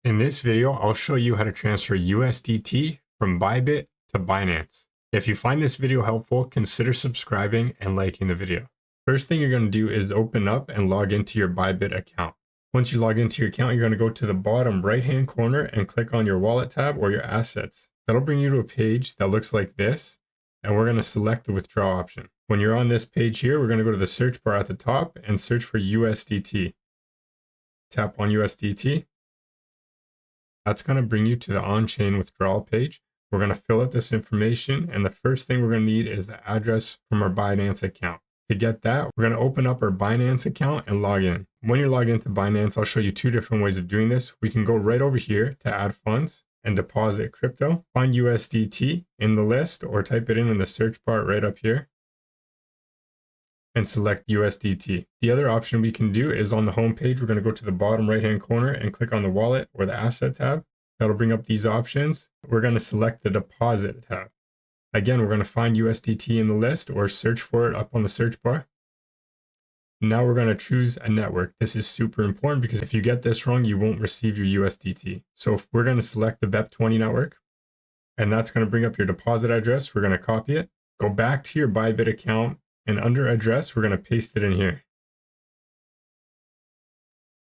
In this video, I'll show you how to transfer USDT from Bybit to Binance. If you find this video helpful, consider subscribing and liking the video. First thing you're going to do is open up and log into your Bybit account. Once you log into your account, you're going to go to the bottom right-hand corner and click on your wallet tab or your assets. That'll bring you to a page that looks like this, and we're going to select the withdraw option. When you're on this page here, we're going to go to the search bar at the top and search for USDT. Tap on USDT. That's going to bring you to the on-chain withdrawal page. We're going to fill out this information, and the first thing we're going to need is the address from our Binance account. To get that, we're going to open up our Binance account and log in. When you're logged into Binance, I'll show you two different ways of doing this. We can go right over here to add funds and deposit crypto. Find USDT in the list or type it in the search bar right up here and select USDT. The other option we can do is on the home page, we're going to go to the bottom right-hand corner and click on the wallet or the asset tab. That'll bring up these options. We're going to select the deposit tab. Again, we're going to find USDT in the list or search for it up on the search bar. Now we're going to choose a network. This is super important because if you get this wrong, you won't receive your USDT. So if we're going to select the BEP20 network, and that's going to bring up your deposit address. We're going to copy it, go back to your Bybit account, and under address, we're going to paste it in here.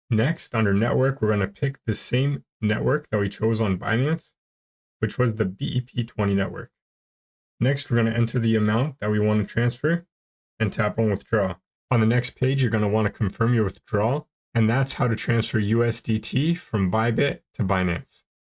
Next, under network, we're going to pick the same network that we chose on Binance, which was the BEP20 network. Next, we're going to enter the amount that we want to transfer and tap on withdraw. On the next page, you're going to want to confirm your withdrawal, and that's how to transfer USDT from Bybit to Binance.